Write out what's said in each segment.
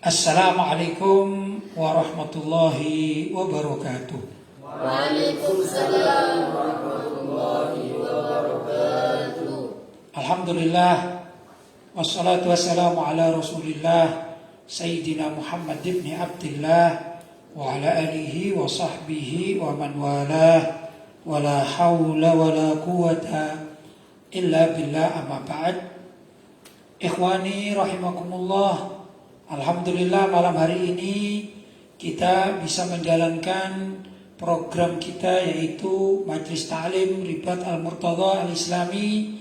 Assalamualaikum warahmatullahi wabarakatuh. Waalaikumsalam warahmatullahi wabarakatuh. Alhamdulillah, wassalatu wassalamu ala rasulillah Sayyidina Muhammad ibn Abdillah wa ala alihi wa sahbihi wa man walah, wa la hawla wa la quwata illa billah, amma ba'd. Ikhwani rahimakumullah, alhamdulillah malam hari ini kita bisa menjalankan program kita, yaitu Majlis Ta'lim Ribat Al-Murtadha Al-Islami.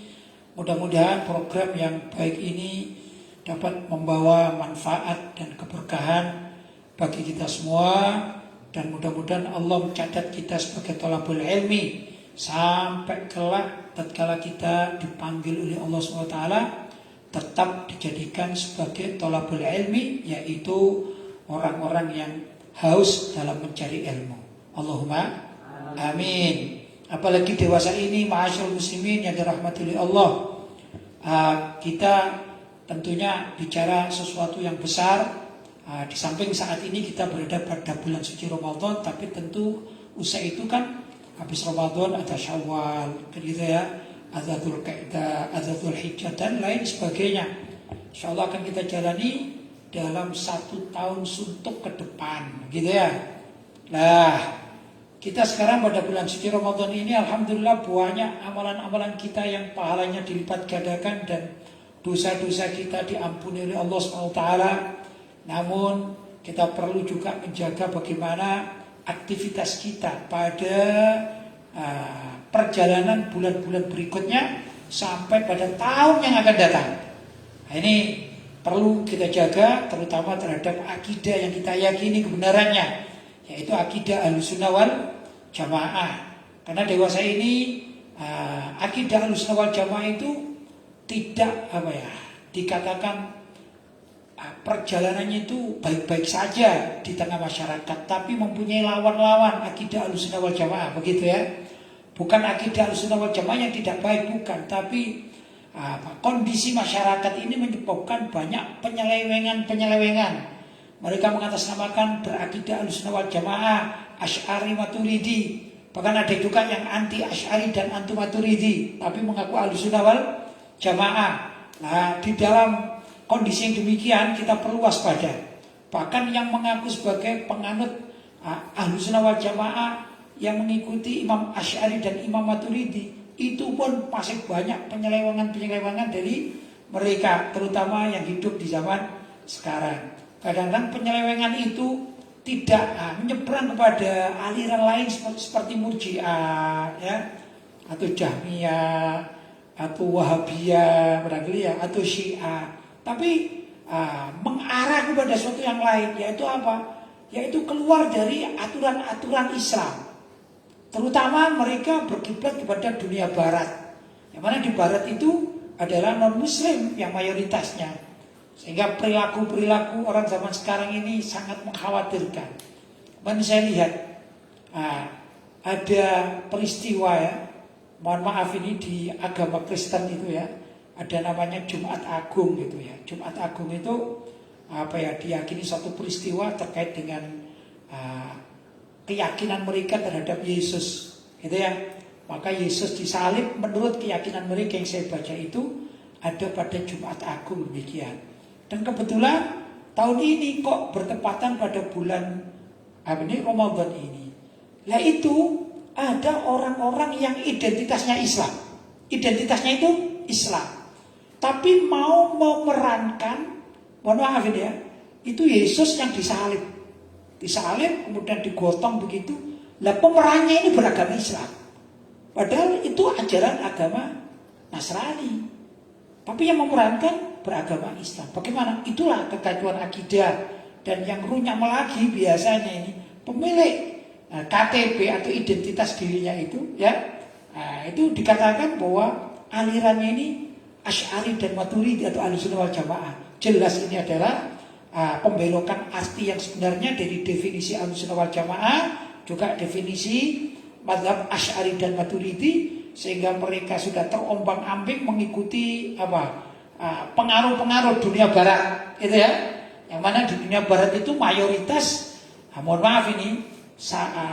Mudah-mudahan program yang baik ini dapat membawa manfaat dan keberkahan bagi kita semua, dan mudah-mudahan Allah mencatat kita sebagai thalabul ilmi sampai kelak tatkala kita dipanggil oleh Allah SWT tetap dijadikan sebagai thalabul ilmi, yaitu orang-orang yang haus dalam mencari ilmu. Allahumma amin. Apalagi dewasa ini, ma'asyarul muslimin yang dirahmati oleh Allah, kita tentunya bicara sesuatu yang besar. Di samping saat ini kita berada pada bulan suci Ramadan, tapi tentu usai itu kan habis Ramadan ada Syawal, gitu ya, ada Dzulqa'dah, ada Dzulhijjah dan lain sebagainya. Insyaallah akan kita jalani dalam 1 tahun suntuk ke depan, gitu ya. Nah, kita sekarang pada bulan suci Ramadan ini alhamdulillah banyak amalan-amalan kita yang pahalanya dilipat gandakan dan dosa-dosa kita diampuni oleh Allah SWT. Namun kita perlu juga menjaga bagaimana aktivitas kita pada perjalanan bulan-bulan berikutnya sampai pada tahun yang akan datang. Nah, ini perlu kita jaga, terutama terhadap akidah yang kita yakini kebenarannya, yaitu akidah Ahlussunnah wal Jamaah. Karena dewasa ini akidah Ahlussunnah wal Jamaah itu tidak dikatakan perjalanannya itu baik-baik saja di tengah masyarakat, tapi mempunyai lawan-lawan akidah Ahlussunnah wal Jamaah, begitu ya. Bukan akidah Ahlussunnah wal Jamaah yang tidak baik, bukan, tapi kondisi masyarakat ini menyebabkan banyak penyelewengan. Mereka mengatasnamakan berakidah Ahlussunnah wal Jamaah, Asy'ari Maturidi. Bahkan ada juga yang anti Asy'ari dan anti Maturidi, tapi mengaku Ahlussunnah wal Jamaah. Nah, di dalam kondisi yang demikian kita perlu waspada. Bahkan yang mengaku sebagai penganut Ahlussunnah wal Jamaah yang mengikuti Imam Asy'ari dan Imam Maturidi, itu pun masih banyak penyelewengan dari mereka, terutama yang hidup di zaman sekarang. Kadang-kadang penyelewengan itu tidak menyeberang kepada aliran lain seperti Murji'ah, ya, atau Jahmiyah, atau Wahabiyah, barangkali ya, atau Syiah, tapi mengarah kepada sesuatu yang lain, yaitu apa? Yaitu keluar dari aturan-aturan Islam. Terutama mereka berkiblat kepada dunia barat, yang mana di barat itu adalah non-muslim yang mayoritasnya. Sehingga perilaku-perilaku orang zaman sekarang ini sangat mengkhawatirkan. Kemarin saya lihat ada peristiwa, ya, mohon maaf ini di agama Kristen itu ya, ada namanya Jumat Agung gitu ya. Jumat Agung itu diyakini suatu peristiwa terkait dengan keyakinan mereka terhadap Yesus, gitu ya. Maka Yesus disalib menurut keyakinan mereka yang saya baca itu ada pada Jumat Agung demikian. Dan kebetulan tahun ini kok bertepatan pada bulan Ramadan ini. Lah itu ada orang-orang yang identitasnya Islam. Identitasnya itu Islam. Tapi mau memerankan, mohon maaf ini ya, itu Yesus yang disalib. Disalib kemudian digotong begitu. Lah pemerannya ini beragama Islam. Padahal itu ajaran agama Nasrani. Tapi yang memerankan beragama Islam. Bagaimana? Itulah kekacauan akidah. Dan yang runyam lagi biasanya ini pemilik KTP atau identitas dirinya itu, ya, itu dikatakan bahwa alirannya ini Asy'ari dan Maturidi atau Ahlussunnah wal Jamaah. Jelas ini adalah pembelokan arti yang sebenarnya dari definisi Ahlussunnah wal Jamaah, juga definisi mazhab Asy'ari dan Maturidi, sehingga mereka sudah terombang-ambing mengikuti pengaruh-pengaruh dunia barat, itu ya, Yang mana di dunia barat itu mayoritas, mohon maaf ini,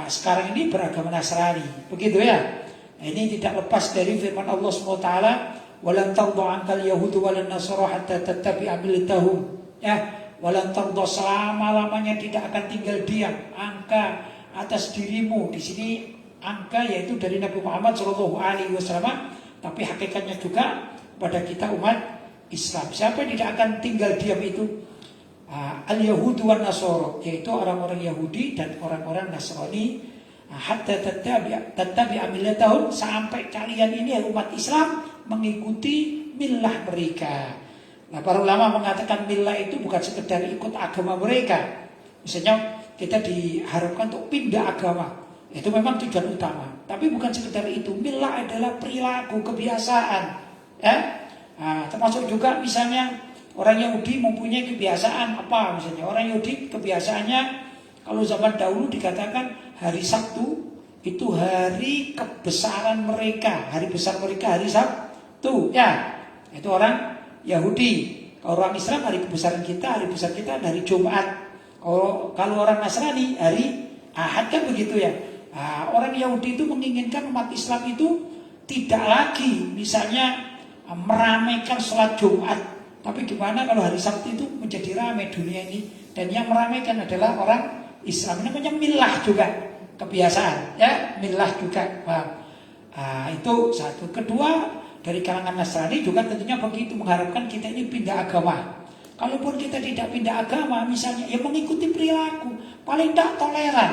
sekarang ini beragama Nasrani. Begitu ya. Nah, ini tidak lepas dari firman Allah SWT, walan tarda ankal yahudu walan nasara hatta tattabi'a millatahum. Ya, walan tarda, selama-lamanya tidak akan tinggal diam angka atas dirimu. Di sini angka yaitu dari Nabi Muhammad SAW, tapi hakikatnya juga pada kita umat Islam. Siapa yang tidak akan tinggal diam itu? Al-Yahudu wan Nasara, yaitu orang-orang Yahudi dan orang-orang Nasrani. Hatta tattabi'a millatahum, sampai kalian ini umat Islam mengikuti millah mereka. Nah, para ulama mengatakan millah itu bukan sekedar ikut agama mereka. Misalnya kita diharapkan untuk pindah agama, itu memang tujuan utama. Tapi bukan sekedar itu. Millah adalah perilaku, kebiasaan. Ya? Nah, termasuk juga misalnya orang Yahudi mempunyai kebiasaan apa? Misalnya orang Yahudi kebiasaannya, kalau zaman dahulu dikatakan hari Sabtu itu hari kebesaran mereka, hari besar mereka hari Sabtu, ya. Itu orang Yahudi. Kalau orang Islam hari kebesaran kita, hari besar kita hari Jumat. Kalau orang Nasrani hari Ahad, kan begitu ya. Orang Yahudi itu menginginkan umat Islam itu tidak lagi misalnya meramaikan sholat Jumat. Tapi gimana kalau hari Sabtu itu menjadi ramai dunia ini, dan yang meramaikan adalah orang Islam. Namanya milah juga, kebiasaan, ya, milah juga. Itu satu. Kedua, dari kalangan Nasrani juga tentunya begitu, mengharapkan kita ini pindah agama. Kalaupun kita tidak pindah agama, misalnya ya mengikuti perilaku, paling tidak toleran.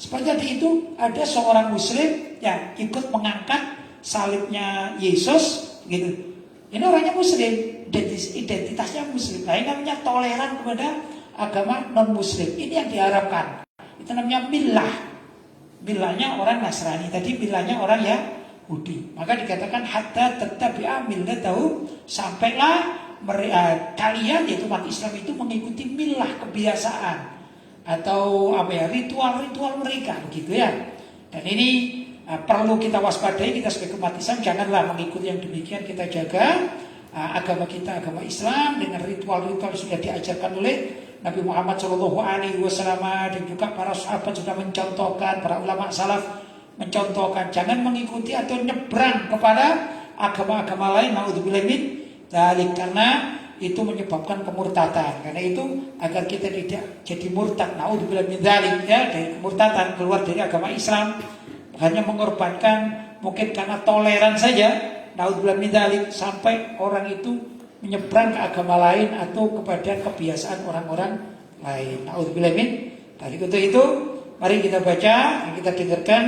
Seperti tadi itu ada seorang Muslim yang ikut mengangkat salibnya Yesus, gitu. Ini orangnya Muslim, identitasnya Muslim. Nah, ini namanya toleran kepada agama non-Muslim. Ini yang diharapkan. Itu namanya milah. Milahnya orang Nasrani. Tadi milahnya orang Yahudi. Maka dikatakan hatta tattabi'a millatahum, sampailah kalian, yaitu umat Islam itu mengikuti milah, kebiasaan atau ritual-ritual mereka, begitu ya. Dan ini perlu kita waspadai. Kita sebagai umat Islam janganlah mengikuti yang demikian. Kita jaga agama kita, agama Islam, dengan ritual-ritual yang sudah diajarkan oleh Nabi Muhammad SAW, dan juga para sahabat sudah mencontohkan, para ulama salaf mencontohkan. Jangan mengikuti atau nyebrang kepada agama-agama lain, naudzubillah min dzalik, karena itu menyebabkan kemurtadan. Karena itu agar kita tidak jadi murtad, naudzubillah min dzalik, ya, dari kemurtadan, keluar dari agama Islam, hanya mengorbankan mungkin karena toleran saja, naudzubillah min dzalik, sampai orang itu menyeberang ke agama lain atau kepada kebiasaan orang-orang lain, naudzubillah min dzalik. Untuk itu mari kita baca, kita dengarkan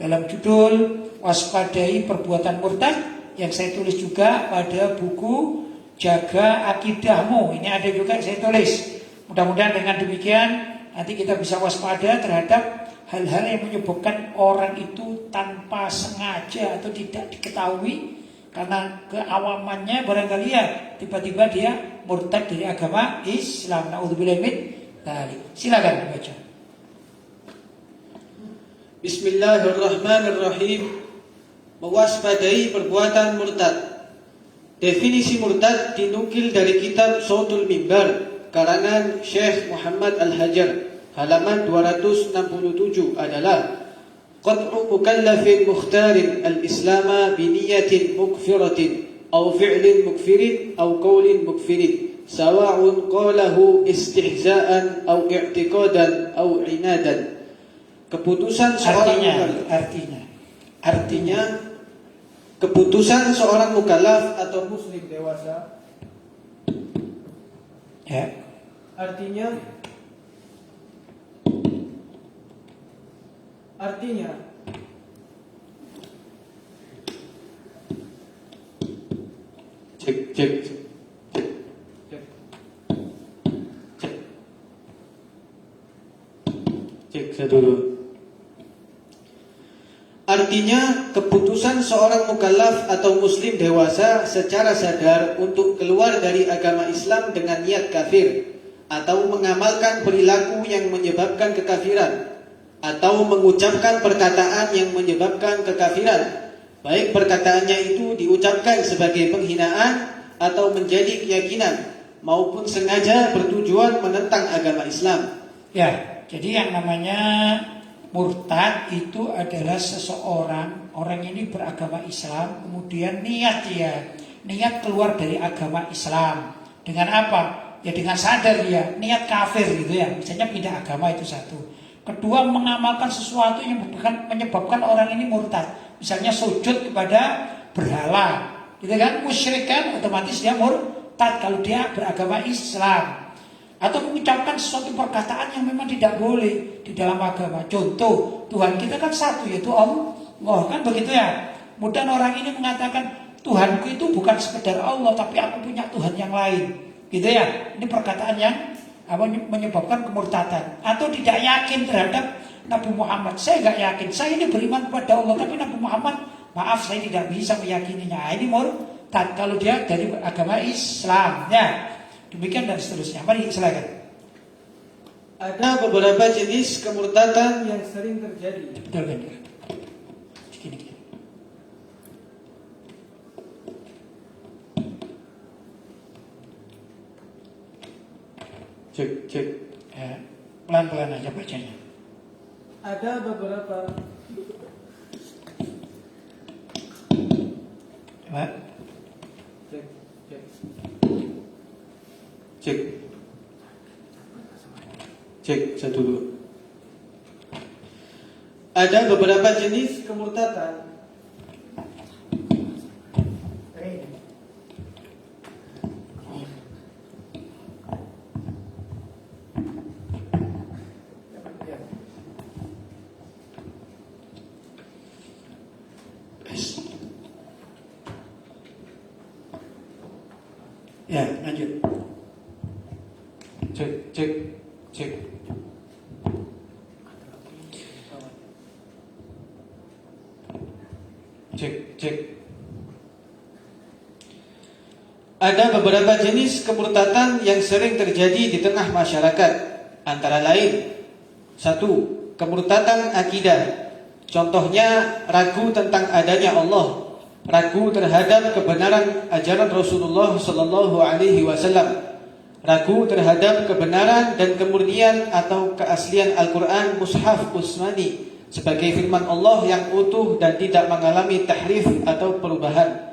dalam judul Waspadai Perbuatan Murtad, yang saya tulis juga pada buku Jaga Akidahmu. Ini ada juga yang saya tulis. Mudah-mudahan dengan demikian nanti kita bisa waspada terhadap hal-hal yang menyebabkan orang itu tanpa sengaja atau tidak diketahui karena keawamannya, barangkali ya tiba-tiba dia murtad dari agama Islam. Naudzubillah min dzalik. Silakan dibaca. Bismillahirrahmanirrahim. Mewaspadai perbuatan murtad. Definisi murtad dinukil dari kitab Shautul Mimbar karangan Syekh Muhammad Al-Hajar, halaman 267 adalah qat'u mukallafin mukhtarin al-islama biniyatin mukfiratin aw fi'lin mukfirin aw qawlin mukfirin sawa'un qalahu istihza'an aw i'tiqadan aw inadan. Keputusan seorang artinya keputusan seorang mukallaf atau muslim dewasa, ya, artinya cek dulu. Artinya, keputusan seorang mukallaf atau muslim dewasa secara sadar untuk keluar dari agama Islam dengan niat kafir, atau mengamalkan perilaku yang menyebabkan kekafiran, atau mengucapkan perkataan yang menyebabkan kekafiran, baik perkataannya itu diucapkan sebagai penghinaan atau menjadi keyakinan, maupun sengaja bertujuan menentang agama Islam. Ya, jadi yang namanya murtad itu adalah seseorang, orang ini beragama Islam, kemudian niat keluar dari agama Islam. Dengan apa? Ya dengan sadar dia, niat kafir gitu ya. Misalnya pindah agama itu satu. Kedua, mengamalkan sesuatu yang menyebabkan orang ini murtad. Misalnya sujud kepada berhala, gitu kan? Musyrik kan, otomatis dia murtad kalau dia beragama Islam. Atau mengucapkan sesuatu perkataan yang memang tidak boleh di dalam agama. Contoh, Tuhan kita kan satu, yaitu Allah, kan begitu ya. Kemudian orang ini mengatakan, Tuhanku itu bukan sekedar Allah, tapi aku punya Tuhan yang lain. Gitu ya, ini perkataan yang menyebabkan kemurtadan. Atau tidak yakin terhadap Nabi Muhammad. Saya nggak yakin, saya ini beriman kepada Allah, tapi Nabi Muhammad, maaf saya tidak bisa meyakininya. Ini murtad kalau dia dari agama Islam. Ya, demikian dan seterusnya. Mari silakan. Ada beberapa jenis kemurtadan yang sering terjadi. Betul kan? Gini. Cek. Ya, pelan-pelan aja bacanya. Ada beberapa. Coba. Cek 1 2. Ada beberapa jenis kemurtadan Ya, lanjut. Cek. Ada beberapa jenis kemurtadan yang sering terjadi di tengah masyarakat. Antara lain, 1. Kemurtadan akidah. Contohnya ragu tentang adanya Allah, ragu terhadap kebenaran ajaran Rasulullah sallallahu alaihi wasallam, ragu terhadap kebenaran dan kemurnian atau keaslian Al-Quran Mushaf Utsmani sebagai firman Allah yang utuh dan tidak mengalami tahrif atau perubahan.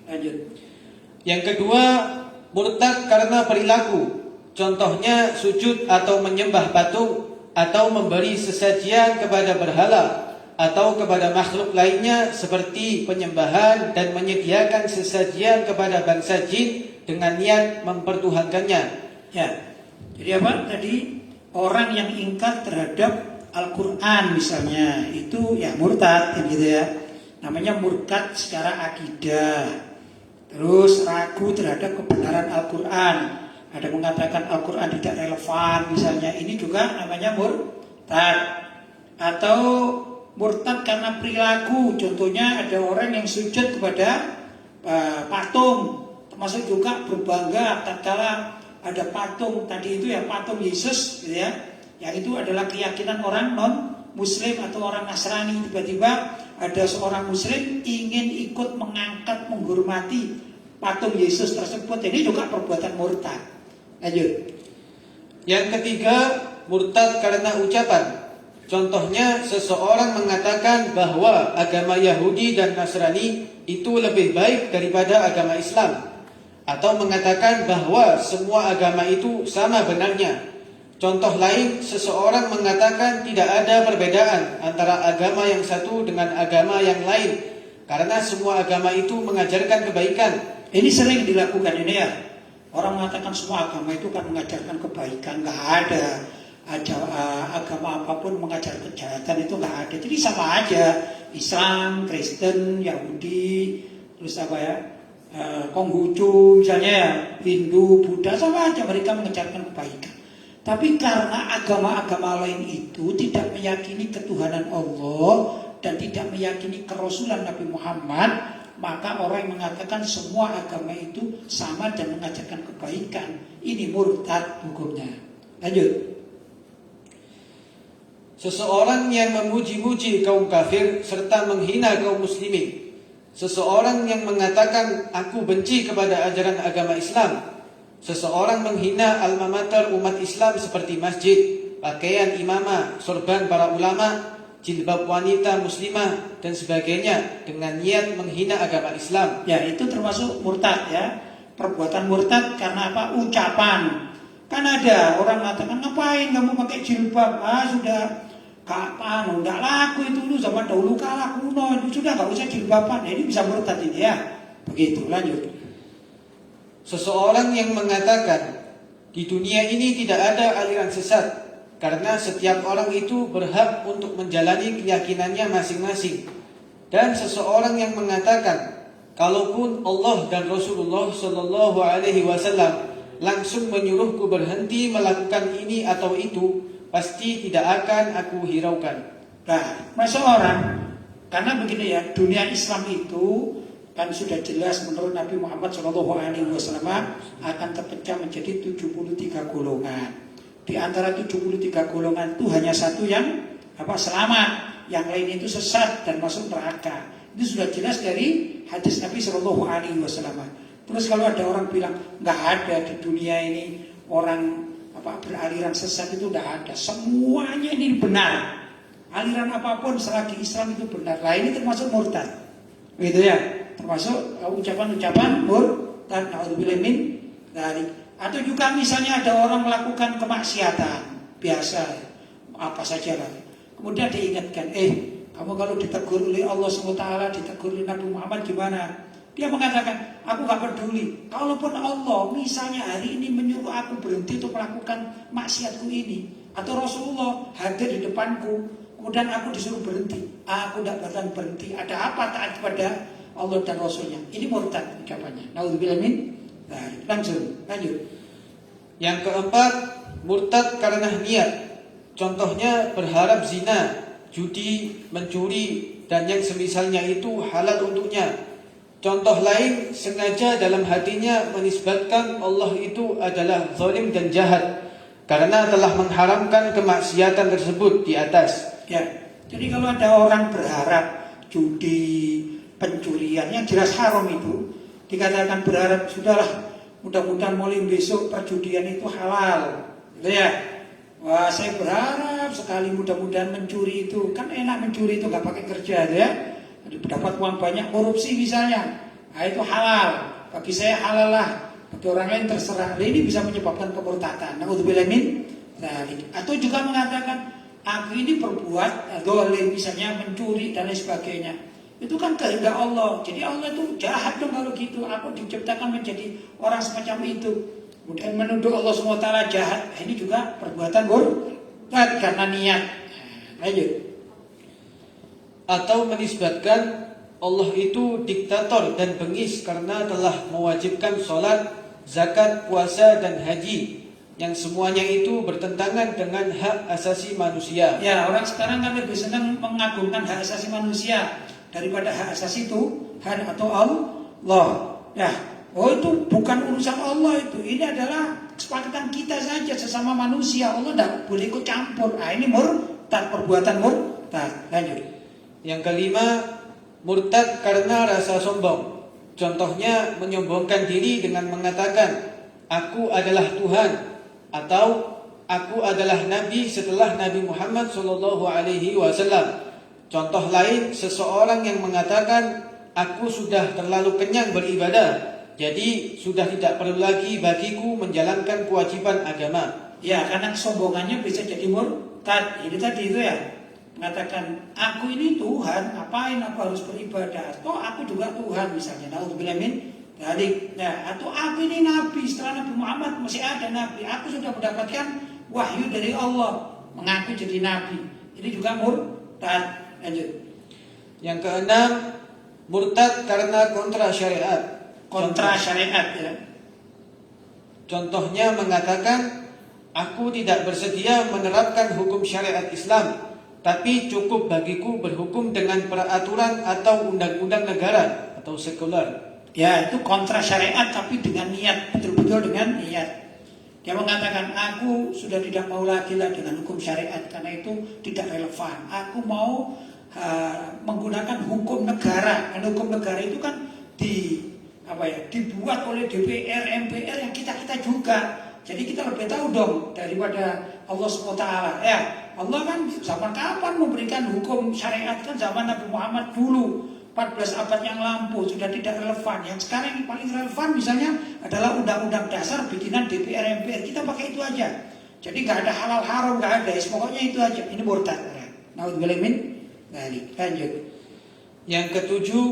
Lanjut. Yang kedua, murtad karena perilaku. Contohnya sujud atau menyembah patung, atau memberi sesajian kepada berhala atau kepada makhluk lainnya seperti penyembahan dan menyediakan sesajian kepada bangsa jin dengan niat mempertuhankannya. Ya. Jadi apa? Tadi orang yang ingkar terhadap Al-Quran misalnya, itu ya murtad gitu ya. Namanya murtad secara akidah. Terus ragu terhadap kebenaran Al-Quran. Ada mengatakan Al-Quran tidak relevan misalnya, ini juga namanya murtad. Atau murtad karena perilaku. Contohnya ada orang yang sujud kepada patung, termasuk juga berbangga tatkala ada patung tadi itu ya, patung Yesus gitu ya. Yang itu adalah keyakinan orang non-Muslim atau orang Nasrani. Tiba-tiba ada seorang Muslim ingin ikut mengangkat, menghormati patung Yesus tersebut. Ini juga perbuatan murtad. Lanjut. Yang ketiga, murtad karena ucapan. Contohnya seseorang mengatakan bahwa agama Yahudi dan Nasrani itu lebih baik daripada agama Islam, atau mengatakan bahwa semua agama itu sama benarnya. Contoh lain, seseorang mengatakan tidak ada perbedaan antara agama yang satu dengan agama yang lain, karena semua agama itu mengajarkan kebaikan. Ini sering dilakukan ini ya. Orang mengatakan semua agama itu kan mengajarkan kebaikan. Nggak ada agama apapun mengajar kejahatan, itu nggak ada. Jadi sama aja, Islam, Kristen, Yahudi, terus apa ya, Konghucu misalnya ya, Hindu, Buddha, sama aja mereka mengajarkan kebaikan. Tapi karena agama-agama lain itu tidak meyakini ketuhanan Allah dan tidak meyakini kerasulan Nabi Muhammad, maka orang yang mengatakan semua agama itu sama dan mengajarkan kebaikan, ini murtad hukumnya. Lanjut. Seseorang yang memuji-muji kaum kafir serta menghina kaum muslimin. Seseorang yang mengatakan aku benci kepada ajaran agama Islam, seseorang menghina alma mater umat Islam seperti masjid, pakaian imamah, sorban para ulama, jilbab wanita muslimah dan sebagainya dengan niat menghina agama Islam. Ya, itu termasuk murtad ya. Perbuatan murtad karena apa? Ucapan. Kan ada orang mengatakan, ngapain kamu pakai jilbab? Sudah kapan? Enggak laku itu dulu zaman dahulu kala kuno. Itu sudah enggak usah jilbaban. Ini bisa murtad ini ya. Begitu, lanjut. Seseorang yang mengatakan di dunia ini tidak ada aliran sesat karena setiap orang itu berhak untuk menjalani keyakinannya masing-masing. Dan seseorang yang mengatakan kalaupun Allah dan Rasulullah Shallallahu Alaihi Wasallam langsung menyuruhku berhenti melakukan ini atau itu, pasti tidak akan aku hiraukan. Nah, masa orang, karena begini ya, dunia Islam itu kan sudah jelas menurut Nabi Muhammad SAW akan terpecah menjadi 73 golongan. Di antara 73 golongan itu hanya satu yang selamat, yang lain itu sesat dan masuk neraka. Itu sudah jelas dari hadis Nabi SAW. Terus kalau ada orang bilang nggak ada di dunia ini orang beraliran sesat, itu nggak ada. Semuanya ini benar. Aliran apapun selagi Islam itu benar. Nah, ini termasuk murtad. Gitu ya. Termasuk ucapan-ucapan murtad. Na'udzubillah min dzalik. Atau juga misalnya ada orang melakukan kemaksiatan biasa, apa saja lah. Kemudian diingatkan, kamu kalau ditegur oleh Allah SWT, ditegur oleh Nabi Muhammad gimana? Dia mengatakan, aku gak peduli. Kalaupun Allah misalnya hari ini menyuruh aku berhenti untuk melakukan maksiatku ini, atau Rasulullah hadir di depanku, kemudian aku disuruh berhenti, aku tidak bakalan berhenti. Ada apa taat kepada Allah dan Rasulnya? Ini murtad ucapannya. Na'udzubillah min dzalik. Lanjut. Yang keempat, murtad karena niat. Contohnya berharap zina, judi, mencuri, dan yang semisalnya itu halal untuknya. Contoh lain, sengaja dalam hatinya menisbatkan Allah itu adalah zalim dan jahat karena telah mengharamkan kemaksiatan tersebut di atas. Ya, jadi kalau ada orang berharap judi, pencurian yang jelas haram itu, dikatakan berharap sudahlah, mudah-mudahan mulai besok perjudian itu halal, gitu ya. Wah, saya berharap sekali mudah-mudahan mencuri itu, kan enak mencuri itu nggak pakai kerja, gitu ya. Dapat uang banyak, korupsi misalnya, nah itu halal. Bagi saya halal lah, bagi orang lain terserah. Nah, ini bisa menyebabkan kemurtadan. Na'udzubillah min dzalik. Atau juga mengatakan aku ini berbuat zalim, misalnya mencuri dan lain sebagainya. Itu kan kehendak Allah. Jadi Allah itu jahat dong kalau gitu. Aku diciptakan menjadi orang semacam itu. Kemudian menuduh Allah SWT jahat. Ini juga perbuatan murtad karena niat. Lanjut. Atau menisbatkan Allah itu diktator dan bengis karena telah mewajibkan sholat, zakat, puasa, dan haji, yang semuanya itu bertentangan dengan hak asasi manusia. Ya, orang sekarang kan lebih senang mengagungkan hak asasi manusia daripada hak asasi Tuhan atau Allah. Ya, itu bukan urusan Allah itu. Ini adalah kesepakatan kita saja sesama manusia. Allah tidak boleh ikut campur. Nah, ini murtad, perbuatan murtad. Lanjut. Yang kelima, murtad karena rasa sombong. Contohnya menyombongkan diri dengan mengatakan, aku adalah Tuhan, atau aku adalah Nabi setelah Nabi Muhammad SAW. Contoh lain, seseorang yang mengatakan, aku sudah terlalu kenyang beribadah, jadi sudah tidak perlu lagi bagiku menjalankan kewajiban agama. Ya, karena kesombongannya bisa jadi murtad. Ini tadi itu ya, mengatakan aku ini Tuhan, ngapain aku harus beribadah? Toh aku juga Tuhan misalnya. Na'udzubillah min dzalik. Nah, atau aku ini Nabi, setelah Nabi Muhammad masih ada Nabi. Aku sudah mendapatkan wahyu dari Allah, mengaku jadi Nabi. Ini juga murtad. Lanjut. Yang keenam, murtad karena kontra syariat. Kontra syariat ya. Contohnya mengatakan, aku tidak bersedia menerapkan hukum syariat Islam, tapi cukup bagiku berhukum dengan peraturan atau undang-undang negara atau sekuler. Ya, itu kontra syariat tapi dengan niat, betul-betul dengan niat. Dia mengatakan, aku sudah tidak mau lagi lah dengan hukum syariat karena itu tidak relevan. Aku mau menggunakan hukum negara. Dan hukum negara itu kan dibuat oleh DPR, MPR yang kita juga. Jadi kita lebih tahu dong daripada Allah SWT. Ya, Allah kan zaman kapan memberikan hukum syariat, kan zaman Nabi Muhammad dulu 14 abad yang lampau, sudah tidak relevan. Yang sekarang yang paling relevan misalnya adalah undang-undang dasar bikinan DPR, MPR. Kita pakai itu aja. Jadi nggak ada halal haram, nggak ada. Pokoknya itu aja. Ini murtad. Naudzubillah min dzalik. Lanjut. Yang ketujuh,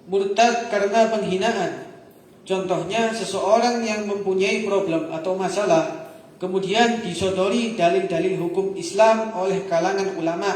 murtad karena penghinaan. Contohnya seseorang yang mempunyai problem atau masalah, kemudian disodori dalil-dalil hukum Islam oleh kalangan ulama,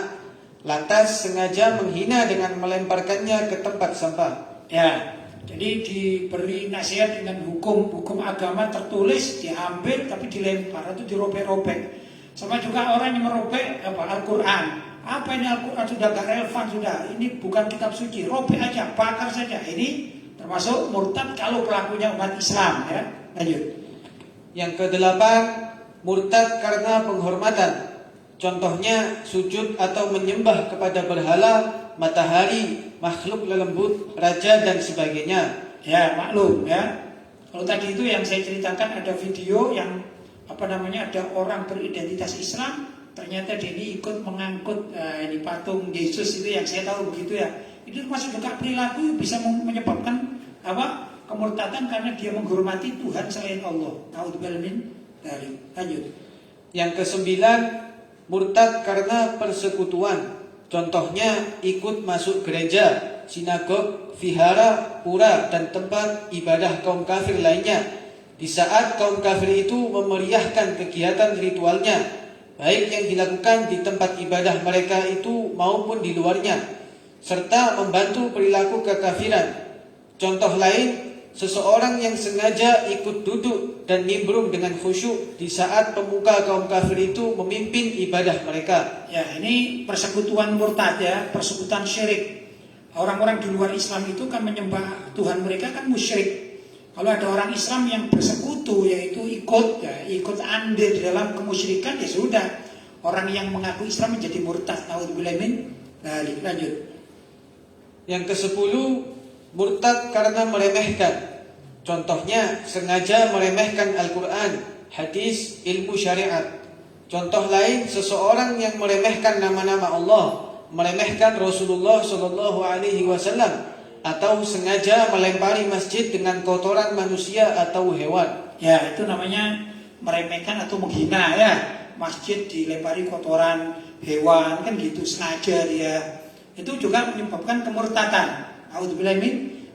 lantas sengaja menghina dengan melemparkannya ke tempat sampah. Ya, jadi diberi nasihat dengan hukum agama tertulis, diambil tapi dilempar atau dirobek-robek. Sama juga orang yang merobek Al-Quran. Apa ini Al-Quran sudah gak relevan sudah. Ini bukan kitab suci, robek aja, bakar saja. Ini termasuk murtad kalau pelakunya umat Islam. Ya, lanjut. Yang kedelapan, murtad karena penghormatan. Contohnya sujud atau menyembah kepada berhala, matahari, makhluk lelembut, raja dan sebagainya. Ya, maklum ya. Kalau tadi itu yang saya ceritakan ada video yang ada orang beridentitas Islam, ternyata dia ini ikut mengangkut ini patung Yesus itu, yang saya tahu begitu ya. Itu masuk juga perilaku bisa menyebabkan kemurtadan karena dia menghormati Tuhan selain Allah. Naudzubillah min dzalik. Lanjut. Yang kesembilan, murtad karena persekutuan. Contohnya ikut masuk gereja, sinagog, vihara, pura, dan tempat ibadah kaum kafir lainnya. Di saat kaum kafir itu memeriahkan kegiatan ritualnya, baik yang dilakukan di tempat ibadah mereka itu maupun di luarnya, serta membantu perilaku kekafiran. Contoh lain, seseorang yang sengaja ikut duduk dan nimbrung dengan khusyuk di saat pemuka kaum kafir itu memimpin ibadah mereka. Ya, ini persekutuan murtad ya, persekutuan syirik. Orang-orang di luar Islam itu kan menyembah Tuhan mereka kan musyrik. Kalau ada orang Islam yang bersekutu, yaitu ikut andil di dalam kemusyrikan, ya sudah. Orang yang mengaku Islam menjadi murtad. Naudzubillah min dzalik. Lanjut. Yang ke-10, murtad karena meremehkan. Contohnya sengaja meremehkan Al-Quran, hadis, ilmu syariat. Contoh lain, seseorang yang meremehkan nama-nama Allah, meremehkan Rasulullah SAW, atau sengaja melempari masjid dengan kotoran manusia atau hewan. Ya, itu namanya meremehkan atau menghina ya. Masjid dilempari kotoran hewan kan gitu, sengaja dia. Itu juga menyebabkan kemurtadan. A'udzubillahi min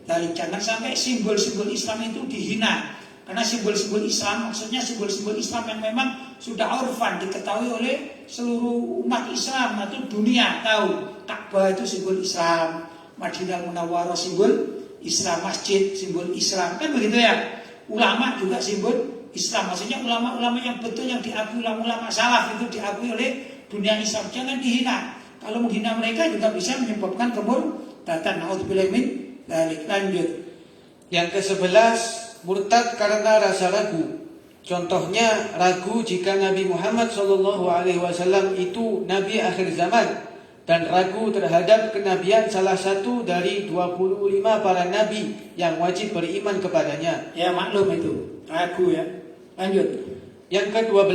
dzalik. Jangan sampai simbol-simbol Islam itu dihina. Karena simbol-simbol Islam maksudnya simbol-simbol Islam yang memang sudah urfan diketahui oleh seluruh umat Islam atau dunia tahu. Ka'bah itu simbol Islam, Madinah Munawwarah simbol Islam, masjid simbol Islam, kan begitu ya. Ulama juga simbol Islam, maksudnya ulama-ulama yang betul, yang diakui ulama-ulama salaf itu diakui oleh dunia Islam. Jangan dihina. Kalau menghina mereka juga bisa menyebabkan kemurtadan. Naudzubillah min dzalik. Lanjut. Yang ke-11, murtad karena rasa ragu. Contohnya ragu jika Nabi Muhammad SAW itu Nabi akhir zaman, dan ragu terhadap kenabian salah satu dari 25 para nabi yang wajib beriman kepadanya. Ya, maklum itu, ragu ya. Lanjut. Yang ke-12,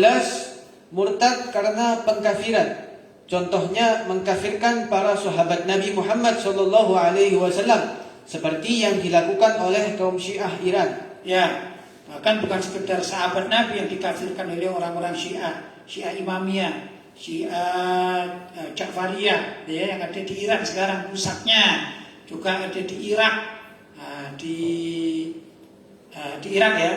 murtad karena pengkafiran. Contohnya mengkafirkan para sahabat Nabi Muhammad SAW, seperti yang dilakukan oleh kaum Syiah Iran. Ya, bahkan bukan sekedar sahabat Nabi yang dikafirkan oleh orang-orang Syiah Imamiyah, Syiah Ja'fariyah ya, yang ada di Iran sekarang pusatnya, juga ada di Irak. Di Irak ya,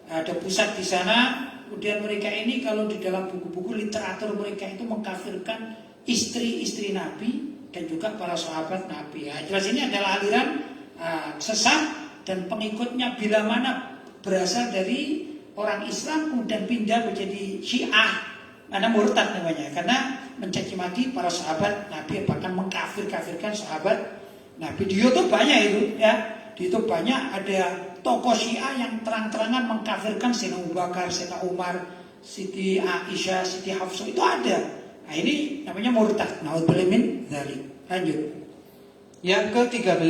ada pusat di sana. Kemudian mereka ini kalau di dalam buku-buku literatur mereka itu mengkafirkan istri-istri Nabi dan juga para sahabat Nabi. Ya, jelas ini adalah aliran sesat, dan pengikutnya bila mana berasal dari orang Islam kemudian pindah menjadi Syiah, karena murtad namanya, karena mencaci maki para sahabat Nabi, bahkan mengkafirkan sahabat Nabi. Di YouTube banyak itu ya, di YouTube banyak ada tokoh Syiah yang terang-terangan mengkafirkan Sayyidina Abu Bakar, Sayyidina Umar, Siti Aisyah, Siti Hafsah, itu ada. Nah, ini namanya murtad. Naudzubillah min dzalik. Lanjut. Yang ke-13,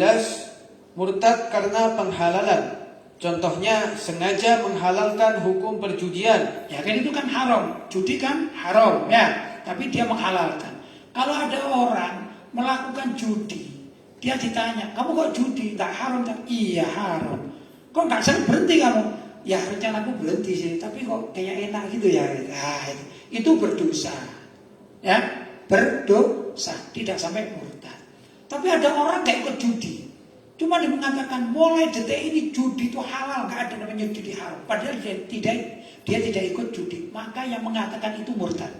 murtad karena penghalalan. Contohnya sengaja menghalalkan hukum perjudian. Ya kan itu kan haram. Judi kan haram ya. Tapi dia menghalalkan. Kalau ada orang melakukan judi, dia ditanya, kamu kok judi? Tak haram? Tak? Iya haram. Kok nggak sering berhenti kamu? Ya rencanaku berhenti sih, tapi kok kayak enak gitu ya. Nah, itu berdosa. Ya, berdosa, tidak sampai murtad. Tapi ada orang gak ikut judi, cuma dia mengatakan mulai detik ini judi itu halal, gak ada namanya judi haram. Padahal dia tidak ikut judi, maka yang mengatakan itu murtad.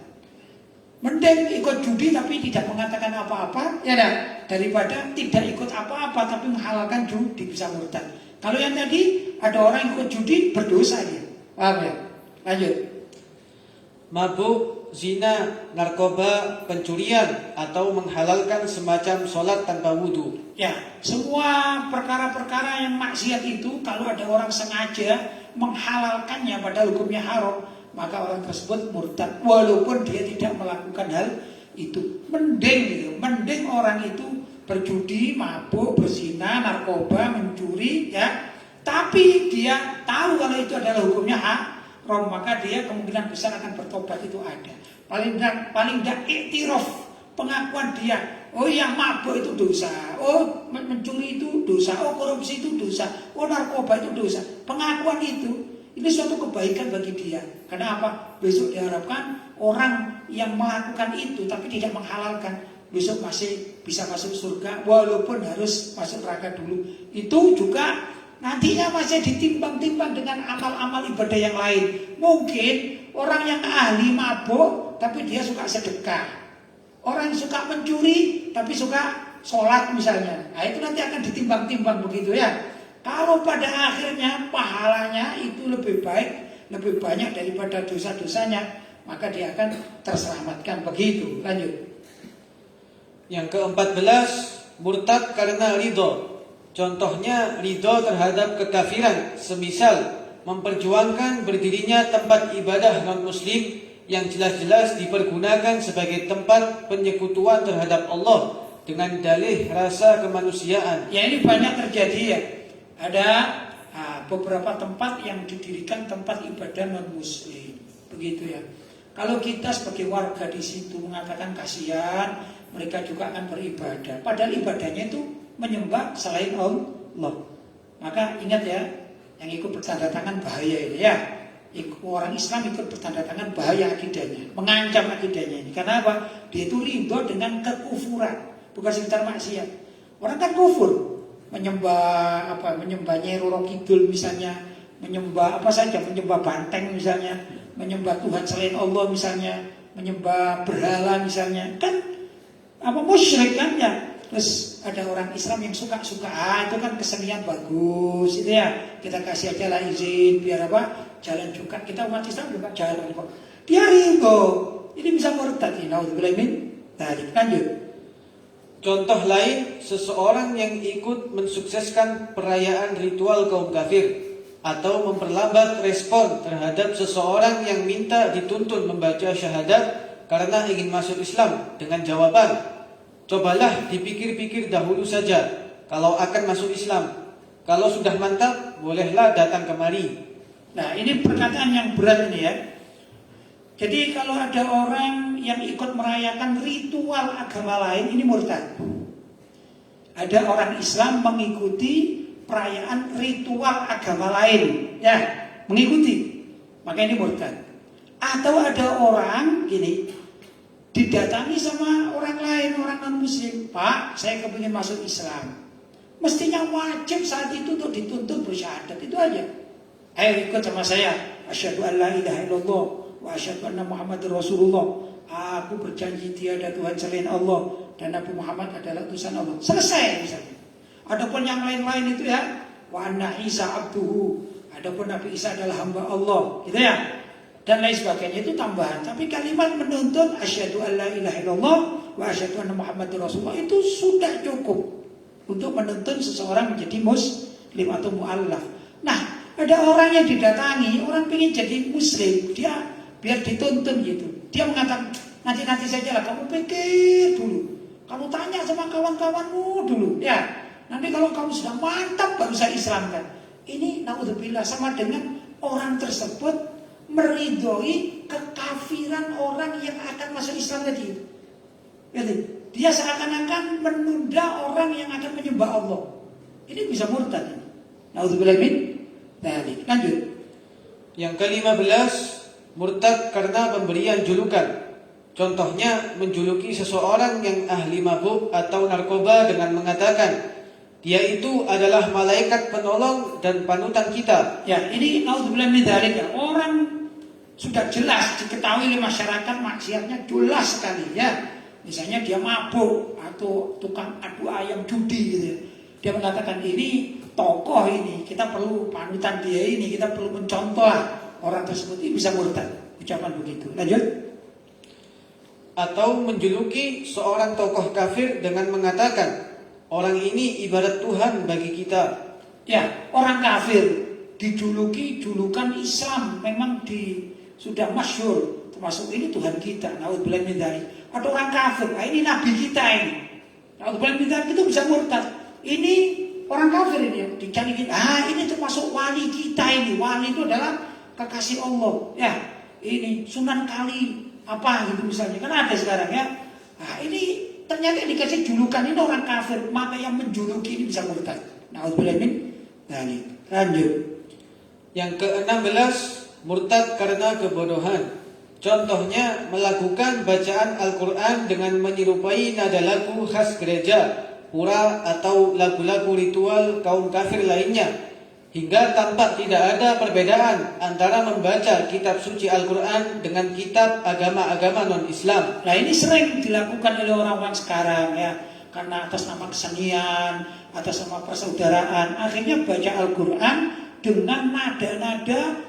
Mending ikut judi tapi tidak mengatakan apa-apa, ya dah, daripada tidak ikut apa-apa tapi menghalalkan judi, bisa murtad. Kalau yang tadi ada orang ikut judi berdosa dia, paham ya? Lanjut. Mabuk, zina, narkoba, pencurian, atau menghalalkan semacam sholat tanpa wudhu. Ya, semua perkara-perkara yang maksiat itu kalau ada orang sengaja menghalalkannya padahal hukumnya haram, maka orang tersebut murtad walaupun dia tidak melakukan hal itu. Mending gitu, mending orang itu berjudi, mabuk, berzina, narkoba, mencuri, ya. Tapi dia tahu kalau itu adalah hukumnya haram, maka dia kemungkinan besar akan bertobat, itu ada. Paling tidak iktiraf, pengakuan dia. Oh yang mabuk itu dosa, oh mencuri itu dosa, oh korupsi itu dosa, oh narkoba itu dosa. Pengakuan itu, ini suatu kebaikan bagi dia. Karena apa? Besok diharapkan orang yang melakukan itu tapi tidak menghalalkan, besok masih bisa masuk surga walaupun harus masuk neraka dulu. Itu juga nantinya masih ditimbang-timbang dengan amal-amal ibadah yang lain. Mungkin orang yang ahli mabuk tapi dia suka sedekah, orang yang suka mencuri tapi suka sholat misalnya. Nah itu nanti akan ditimbang-timbang begitu ya. Kalau pada akhirnya pahalanya itu lebih baik, lebih banyak daripada dosa-dosanya, maka dia akan terselamatkan begitu. Lanjut. Yang ke-14, murtad karena ridho. Contohnya ridho terhadap kekafiran, semisal memperjuangkan berdirinya tempat ibadah non-muslim yang jelas-jelas dipergunakan sebagai tempat penyekutuan terhadap Allah dengan dalih rasa kemanusiaan. Ya ini banyak terjadi ya. Ada beberapa tempat yang didirikan tempat ibadah non-muslim, begitu ya. Kalau kita sebagai warga di situ mengatakan kasihan, mereka juga akan beribadah. Padahal ibadahnya itu menyembah selain Allah. Maka ingat ya, yang ikut bertanda tangan bahaya ini ya. Orang Islam ikut bertanda tangan bahaya akidahnya, mengancam akidahnya ini. Karena apa? Dia itu ridho dengan kekufuran, bukan sekedar maksiat. Orang kan kufur, menyembah apa? Menyembah Nyi Roro Kidul misalnya, menyembah apa saja, menyembah banteng misalnya, menyembah Tuhan selain Allah misalnya, menyembah berhala misalnya, kan apa musyrik kan ya. Terus ada orang Islam yang suka-suka, itu kan kesenian bagus, itu ya. Kita kasih aja lah izin, biar apa? Jalan juga. Kita umat Islam juga jalan kok. Dia ridho. Ini bisa murtad. Naudzubillah min dzalik. Lanjut. Contoh lain, seseorang yang ikut mensukseskan perayaan ritual kaum kafir atau memperlambat respon terhadap seseorang yang minta dituntun membaca syahadat karena ingin masuk Islam dengan jawaban, cobalah dipikir-pikir dahulu saja kalau akan masuk Islam. Kalau sudah mantap, bolehlah datang kemari. Nah ini perkataan yang berat ini ya. Jadi kalau ada orang yang ikut merayakan ritual agama lain, ini murtad. Ada orang Islam mengikuti perayaan ritual agama lain, ya, mengikuti, maka ini murtad. Atau ada orang gini, didatangi sama orang lain, orang non-muslim, Pak, saya kepingin masuk Islam. Mestinya wajib saat itu untuk dituntut bersyahadat, itu aja. Ayo ikut sama saya, asyhadu an la ilaha illallah wa asyhadu anna Muhammadar Rasulullah. Aku berjanji tiada Tuhan selain Allah dan Nabi Muhammad adalah utusan Allah. Selesai misalnya. Adapun yang lain-lain itu ya, wa anna Isa abduhu. Adapun Nabi Isa adalah hamba Allah, gitu ya. Dan lain sebagainya itu tambahan. Tapi kalimat menuntut asyhadu an la ilaha illallah wa asyhadu anna Muhammadar Rasulullah itu sudah cukup untuk menuntun seseorang menjadi muslim atau mu'allaf. Nah, ada orang yang didatangi, orang pengen jadi muslim, dia biar dituntun gitu. Dia mengatakan, Nanti saja lah, kamu pikir dulu. Kamu tanya sama kawan-kawanmu dulu, ya. Nanti kalau kamu sudah mantap baru saya Islamkan. Ini naudzubillah sama dengan orang tersebut meridhoi kekafiran orang yang akan masuk Islam tadi. Jadi, dia seakan-akan menunda orang yang akan menyembah Allah. Ini bisa murtad. Naudzubillah min dzalik. Lanjut. Yang ke-15, murtad karena pemberian julukan. Contohnya menjuluki seseorang yang ahli mabuk atau narkoba dengan mengatakan, dia itu adalah malaikat penolong dan panutan kita. Ya, ini naudzubillah min dzalik ya. Orang sudah jelas diketahui oleh masyarakat maksiatnya jelas sekali ya. Misalnya dia mabuk atau tukang adu ayam judi gitu ya. Dia mengatakan ini tokoh ini, kita perlu panutan dia ini, kita perlu mencontoh orang tersebut. Ini bisa murtad. Ucapan begitu. Lanjut. Atau menjuluki seorang tokoh kafir dengan mengatakan, orang ini ibarat Tuhan bagi kita. Ya, orang kafir dijuluki julukan Islam, memang sudah masyhur, termasuk ini Tuhan kita. Naudzubillah min dzalik. Ada orang kafir, nah ini nabi kita ini. Naudzubillah min dzalik, itu bisa murtad. Ini orang kafir ini dicari kita. Ini termasuk wali kita ini. Wali itu adalah kekasih Allah. Ya, ini Sunan Kali apa gitu misalnya, kan ada sekarang ya. Ini ternyata dikasih julukan ini orang kafir, maka yang menjuluki ini bisa murtad. Naudzubillah min dzalik. Lanjut. Yang ke-16, murtad karena kebodohan. Contohnya melakukan bacaan Al-Quran dengan menyerupai nada lagu khas gereja, pura atau lagu-lagu ritual kaum kafir lainnya, hingga tampak tidak ada perbedaan antara membaca kitab suci Al-Quran dengan kitab agama-agama non-Islam. Nah ini sering dilakukan oleh orang-orang sekarang ya, karena atas nama kesenian, atas nama persaudaraan, akhirnya baca Al-Quran dengan nada-nada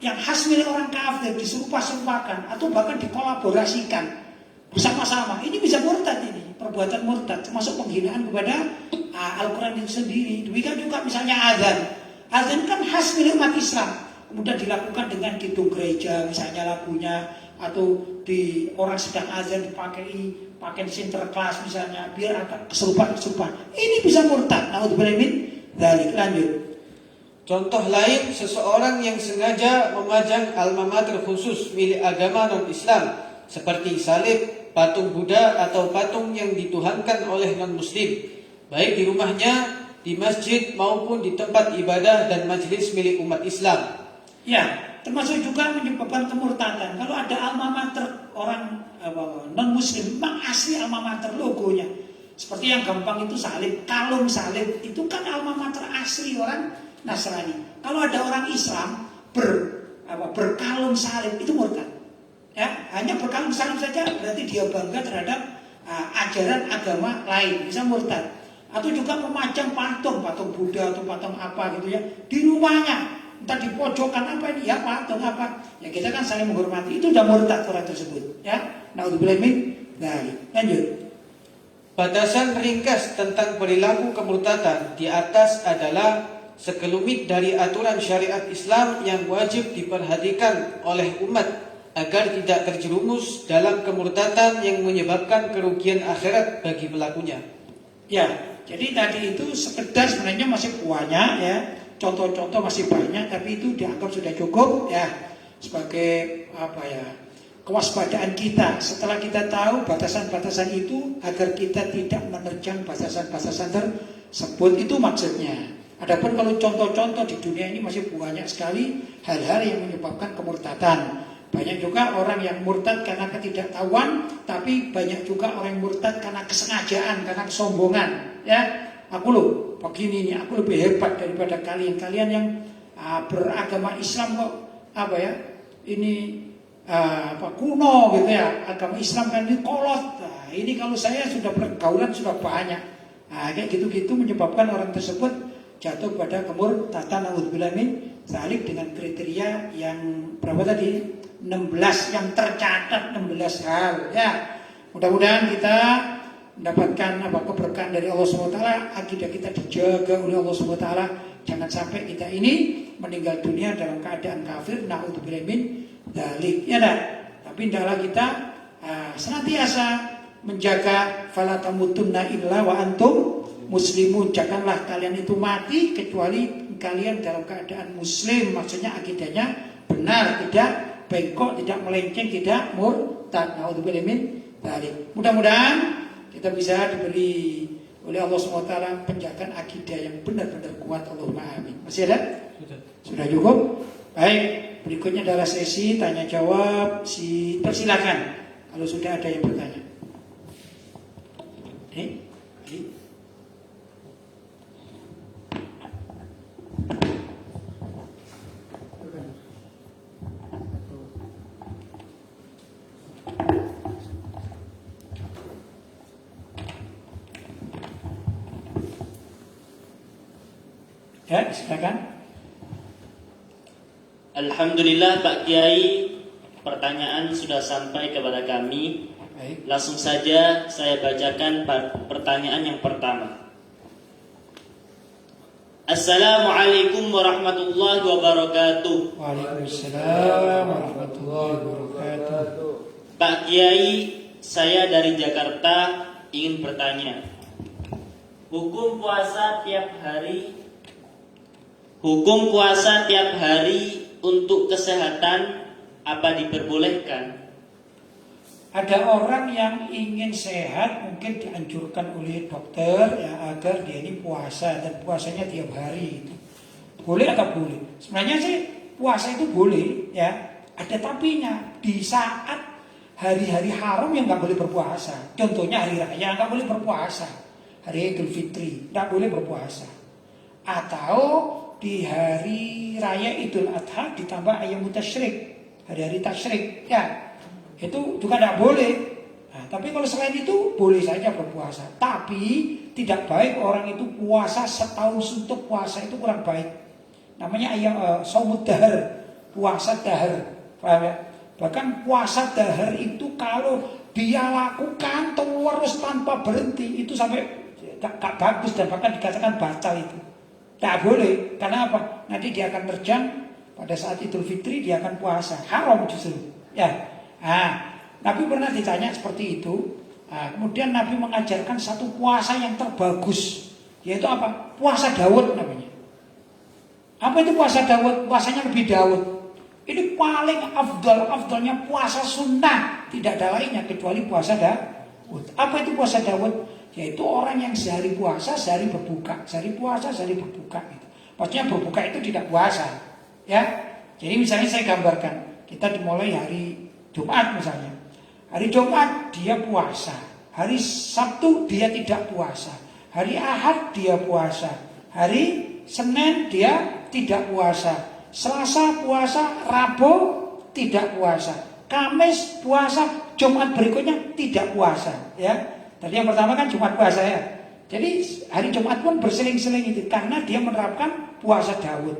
yang khas milik orang kafir, disumpah-sumpahkan atau bahkan dikolaborasikan bersama-sama. Ini bisa murtad, ini perbuatan murtad, termasuk penghinaan kepada Al-Quran itu sendiri. Demikian juga misalnya azan. Azan kan khas milik umat Islam, kemudian dilakukan dengan kidung gereja misalnya lagunya, atau di orang sedang azan pakai sinterklas misalnya biar agak kesurupan. Ini bisa murtad. Naudzubillah min dzalik. Lanjut. Contoh lain, seseorang yang sengaja memajang alma mater khusus milik agama non-Islam seperti salib, patung Buddha atau patung yang dituhankan oleh non-Muslim, baik di rumahnya, di masjid maupun di tempat ibadah dan majelis milik umat Islam. Ya, termasuk juga menyebabkan kemurtadan. Kalau ada alma mater orang non-Muslim, memang asli alma mater logonya. Seperti yang gampang itu salib, kalung salib itu kan alma mater asli orang Nasrani. Kalau ada orang Islam berkalung salib itu murtad. Ya, hanya berkalung salib saja berarti dia bangga terhadap ajaran agama lain, bisa murtad. Atau juga memajang patung Buddha atau patung apa gitu ya di rumahnya, entah di pojokan apa ini ya patung apa. Ya kita kan saling menghormati, itu sudah murtad orang tersebut. Ya, naudzubillah min dzalik. Lanjut. Batasan ringkas tentang perilaku kemurtadan di atas adalah sekelumit dari aturan syariat Islam yang wajib diperhatikan oleh umat agar tidak terjerumus dalam kemurtadan yang menyebabkan kerugian akhirat bagi pelakunya. Ya, jadi tadi itu sekedar sebenarnya masih banyak ya, contoh-contoh masih banyak, tapi itu dianggap sudah cukup ya sebagai kewaspadaan kita setelah kita tahu batasan-batasan itu agar kita tidak menerjang batasan-batasan tersebut, itu maksudnya. Adapun kalau contoh-contoh di dunia ini masih banyak sekali hal-hal yang menyebabkan kemurtadan. Banyak juga orang yang murtad karena ketidaktahuan, tapi banyak juga orang yang murtad karena kesengajaan, karena kesombongan. Ya, aku loh begini nih, aku lebih hebat daripada kalian yang beragama Islam kok ini kuno gitu ya. Agama Islam kan ini kolot. Nah, ini kalau saya sudah pergaulan sudah banyak. Kayak gitu-gitu menyebabkan orang tersebut jatuh pada kemurtadan. Naudzubillah min dzalik dengan kriteria yang berapa tadi? 16 yang tercatat 16 hal ya. Mudah-mudahan kita mendapatkan keberkahan dari Allah SWT, akidah kita dijaga oleh Allah SWT. Jangan sampai kita ini meninggal dunia dalam keadaan kafir. Naudzubillah min dzalik. Ya dah. Tapi hendaklah kita senantiasa menjaga fala tamutunna illa wa antum muslimun. Janganlah kalian itu mati kecuali kalian dalam keadaan muslim. Maksudnya akidahnya benar, tidak bengkok, tidak melenceng, tidak murtad. Naudzubillah min dzalik. Mudah-mudahan kita bisa diberi oleh Allah SWT penjagaan akidah yang benar-benar kuat. Allahumma amin. Masih ada? Sudah cukup? Baik, berikutnya adalah sesi tanya jawab. Persilakan kalau sudah ada yang bertanya. Ini. Ya, silakan. Alhamdulillah Pak Kiai, pertanyaan sudah sampai kepada kami. Baik. Langsung saja saya bacakan pertanyaan yang pertama. Assalamualaikum warahmatullahi wabarakatuh. Waalaikumsalam warahmatullahi wabarakatuh. Pak Kiai, saya dari Jakarta ingin bertanya. Hukum puasa tiap hari untuk kesehatan apa diperbolehkan? Ada orang yang ingin sehat, mungkin dianjurkan oleh dokter ya agar dia ini puasa, dan puasanya tiap hari itu boleh atau boleh? Sebenarnya sih puasa itu boleh ya, ada tapinya. Di saat hari-hari haram yang nggak boleh berpuasa, contohnya hari raya nggak boleh berpuasa, hari Idul Fitri nggak boleh berpuasa, atau di hari raya Idul Adha ditambah ayam tasyrik, hari-hari tasyrik ya, itu juga tidak boleh. Nah, tapi kalau selain itu boleh saja berpuasa. Tapi tidak baik orang itu puasa setahun suntuk. Puasa itu kurang baik. Namanya ayam saumud dahar, puasa dahar. Bahkan puasa dahar itu kalau dia lakukan terus tanpa berhenti itu sampai gak bagus, dan bahkan dikatakan batal itu. Tak boleh. Karena apa? Nanti dia akan terjang pada saat Idul Fitri, dia akan puasa. Haram justru. Ya. Nabi pernah ditanya seperti itu. Kemudian Nabi mengajarkan satu puasa yang terbagus, yaitu apa? Puasa Daud namanya. Apa itu puasa Daud? Puasanya Nabi Daud. Ini paling afdalnya puasa sunnah. Tidak ada lainnya kecuali puasa Daud. Apa itu puasa Daud? Yaitu orang yang sehari puasa, sehari berbuka. Sehari puasa, sehari berbuka gitu. Maksudnya berbuka itu tidak puasa. Ya. Jadi misalnya saya gambarkan, kita dimulai hari Jumat misalnya. Hari Jumat dia puasa. Hari Sabtu dia tidak puasa. Hari Ahad dia puasa. Hari Senin dia tidak puasa. Selasa puasa, Rabu tidak puasa. Kamis puasa, Jumat berikutnya tidak puasa, ya. Tadi yang pertama kan Jumat puasa ya. Jadi hari Jumat pun berseling-seling itu karena dia menerapkan puasa Daud.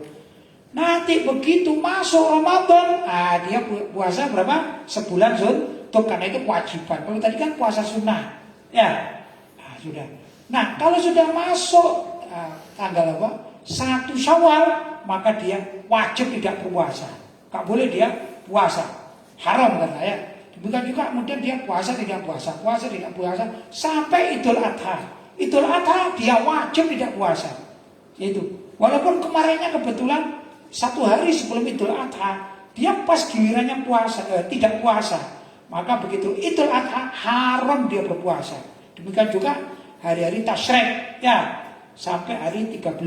Nanti begitu masuk Ramadan, dia puasa berapa? Sebulan suntuk, karena itu kewajiban. Kalau tadi kan puasa sunnah, ya. Sudah. Nah, kalau sudah masuk tanggal apa? 1 Syawal, maka dia wajib tidak berpuasa. Gak boleh dia puasa, haram karena ya. Demikian juga kemudian dia puasa tidak puasa sampai Idul Adha. Idul Adha dia wajib tidak puasa. Itu. Walaupun kemarinnya kebetulan 1 hari sebelum Idul Adha dia pas gilirannya puasa, tidak puasa, maka begitu Idul Adha haram dia berpuasa. Demikian juga hari-hari tasyrik ya, sampai hari 13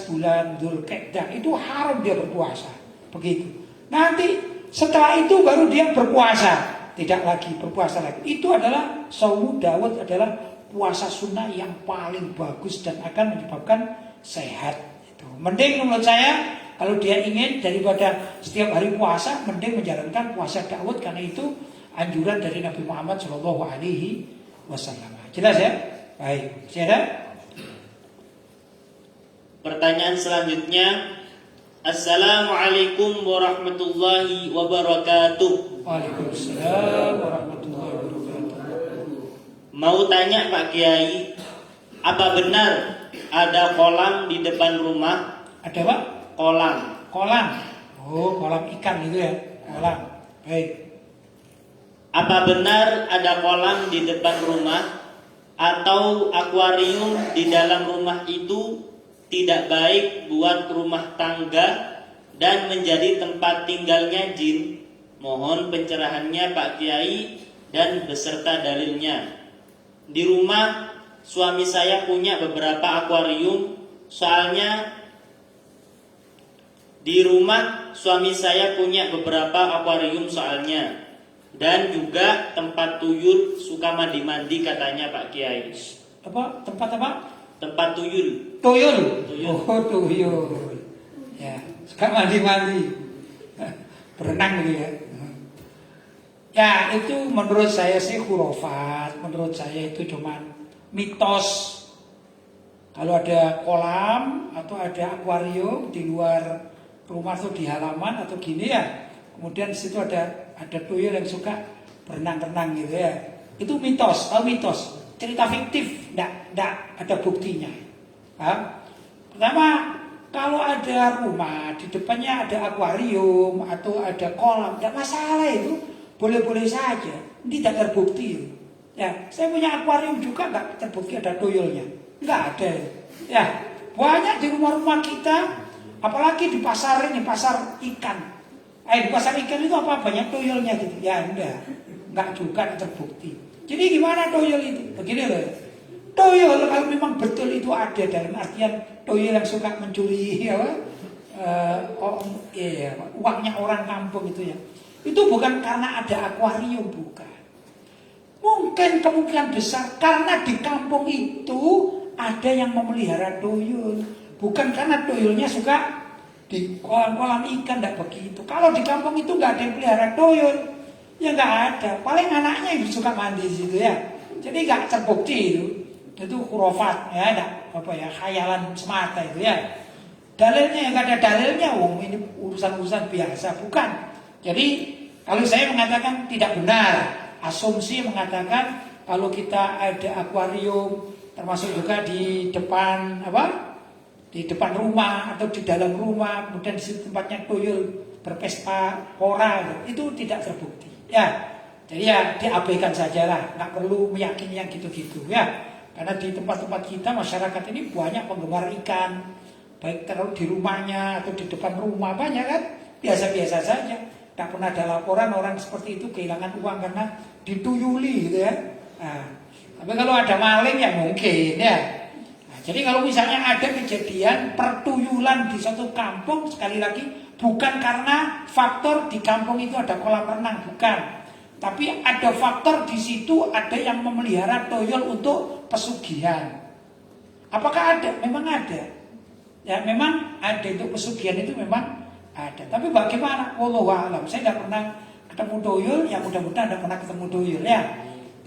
bulan Dzulqa'dah itu haram dia berpuasa. Begitu. Nanti setelah itu baru dia berpuasa, tidak lagi berpuasa lagi. Itu adalah Shaum Daud, adalah puasa sunnah yang paling bagus dan akan menyebabkan sehat. Itu. Mending menurut saya kalau dia ingin daripada setiap hari puasa, mending menjalankan puasa Daud, karena itu anjuran dari Nabi Muhammad SAW. Jelas ya? Baik. Siapa? Pertanyaan selanjutnya. Assalamualaikum warahmatullahi wabarakatuh. Waalaikumsalam warahmatullahi wabarakatuh. Mau tanya Pak Kiai, apa benar ada kolam di depan rumah? Ada Pak? Kolam. Kolam. Oh, kolam ikan itu ya. Kolam. Baik. Apa benar ada kolam di depan rumah atau akuarium di dalam rumah itu tidak baik buat rumah tangga dan menjadi tempat tinggalnya jin? Mohon pencerahannya Pak Kiai dan beserta dalilnya. Di rumah suami saya punya beberapa akuarium, soalnya dan juga tempat tuyul suka mandi-mandi katanya Pak Kiai. Apa? Tempat apa? Tempat tuyul. Tuyul. Tuyul. Oh, tuyul. Ya, suka mandi-mandi. Berenang gitu ya. Ya, itu menurut saya sih khurafat. Menurut saya itu cuma mitos. Kalau ada kolam atau ada akuarium di luar rumah atau di halaman atau gini ya, kemudian di situ ada tuyul yang suka berenang-renang gitu ya. Itu mitos, tahu mitos, cerita fiktif, enggak ada buktinya. Paham? Pertama, kalau ada rumah di depannya ada akuarium atau ada kolam, enggak masalah itu, boleh-boleh saja, tidak terbukti. Ya, saya punya akuarium juga enggak terbukti ada tuyulnya, enggak ada. Ya, banyak di rumah-rumah kita, apalagi di pasar ini, pasar ikan. Di pasar ikan itu apa banyak tuyulnya gitu. Ya enggak juga terbukti. Jadi gimana tuyul itu? Begini loh. Tuyul kalau memang betul itu ada dalam artian tuyul yang suka mencuri uangnya orang kampung itu ya. Itu bukan karena ada akuarium, bukan. Mungkin kemungkinan besar karena di kampung itu ada yang memelihara tuyul. Bukan karena tuyulnya suka di kolam-kolam ikan, tidak begitu. Kalau di kampung itu nggak ada yang pelihara tuyul, ya nggak ada. Paling anaknya yang suka mandi di situ ya. Jadi nggak terbukti itu khurafat ya, khayalan semata itu ya. Dalilnya yang nggak ada dalilnya, ini urusan-urusan biasa, bukan. Jadi kalau saya mengatakan tidak benar, asumsi mengatakan kalau kita ada akuarium, termasuk juga di depan di depan rumah atau di dalam rumah, kemudian di situ tempatnya tuyul berpesta pora, itu tidak terbukti. Ya, jadi ya diabaikan sajalah, nggak perlu meyakini yang gitu-gitu ya. Karena di tempat-tempat kita masyarakat ini banyak penggemar ikan, baik terlalu di rumahnya atau di depan rumah banyak kan, biasa-biasa saja. Tak pernah ada laporan orang seperti itu kehilangan uang karena dituyuli gitu ya. Nah, tapi kalau ada maling ya mungkin ya. Jadi kalau misalnya ada kejadian pertuyulan di suatu kampung, sekali lagi bukan karena faktor di kampung itu ada kolam renang, bukan. Tapi ada faktor di situ ada yang memelihara tuyul untuk pesugihan. Apakah ada? Memang ada. Ya memang ada, untuk pesugihan itu memang ada. Tapi bagaimana? Wallahu a'lam. Saya tidak pernah ketemu tuyul, ya mudah-mudahan tidak pernah ketemu tuyul ya.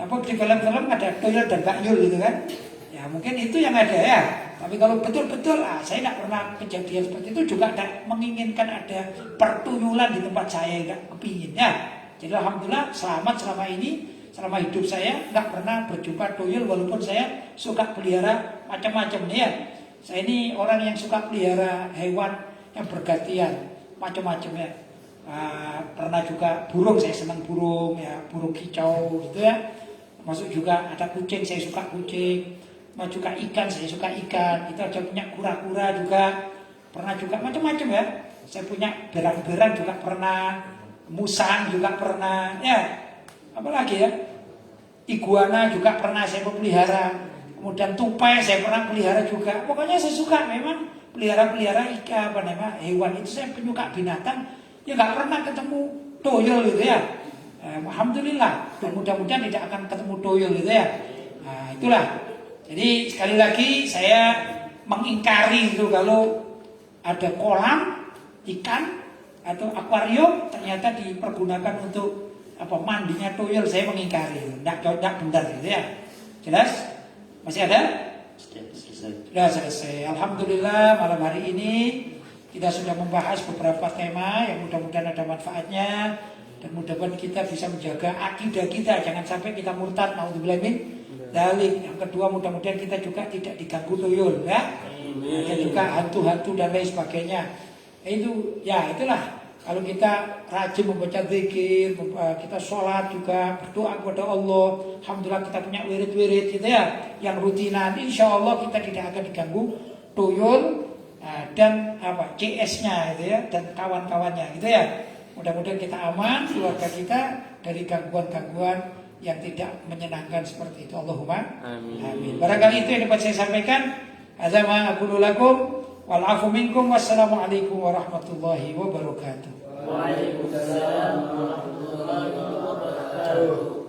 Tapi di film-film ada tuyul dan bakyul gitu kan. Ya mungkin itu yang ada ya. Tapi kalau betul-betul saya tidak pernah kejadian seperti itu, juga tidak menginginkan ada pertuyulan di tempat saya, tidak kepingin ya. Jadi alhamdulillah selamat selama ini, selama hidup saya tidak pernah berjumpa tuyul, walaupun saya suka pelihara macam-macam nih ya. Saya ini orang yang suka pelihara hewan yang bergantian macam-macam ya. Pernah juga burung, saya senang burung ya, burung kicau gitu ya. Masuk juga ada kucing, saya suka kucing. Mau juga ikan, saya suka ikan. Kita ada punya kura-kura juga, pernah juga macam-macam ya. Saya punya berang-berang juga pernah, musang juga pernah, ya. Apalagi ya, iguana juga pernah saya pelihara. Kemudian tupai saya pernah pelihara juga. Pokoknya saya suka memang pelihara ikan, hewan itu. Saya penyuka binatang. Ya nggak pernah ketemu tuyul gitu ya. Alhamdulillah. Dan mudah-mudahan tidak akan ketemu tuyul gitu ya. Nah itulah. Jadi sekali lagi saya mengingkari itu kalau ada kolam ikan atau akuarium ternyata dipergunakan untuk mandinya tuyul, saya mengingkari. Tidak benar gitu ya. Jelas? Masih ada? Sudah selesai. Alhamdulillah malam hari ini kita sudah membahas beberapa tema yang mudah-mudahan ada manfaatnya dan mudah-mudahan kita bisa menjaga akidah kita, jangan sampai kita murtad, naudzubillah min dzalik. Yang kedua, mudah-mudahan kita juga tidak diganggu tuyul ya. Dan juga hantu-hantu dan lain sebagainya. Itu ya itulah Kalau kita rajin membaca zikir, kita sholat juga, berdoa kepada Allah, alhamdulillah kita punya wirid-wirid gitu ya, yang rutinan, insya Allah kita tidak akan diganggu tuyul dan CS-nya gitu ya, dan kawan-kawannya gitu ya. Mudah-mudahan kita aman, keluarga kita dari gangguan-gangguan yang tidak menyenangkan seperti itu. Allahumma amin. Barangkali itu yang dapat saya sampaikan. Hadza ma aqulu lakum wal afu minkum. Wassalamualaikum warahmatullahi wabarakatuh. Waalaikumsalam warahmatullahi wabarakatuh.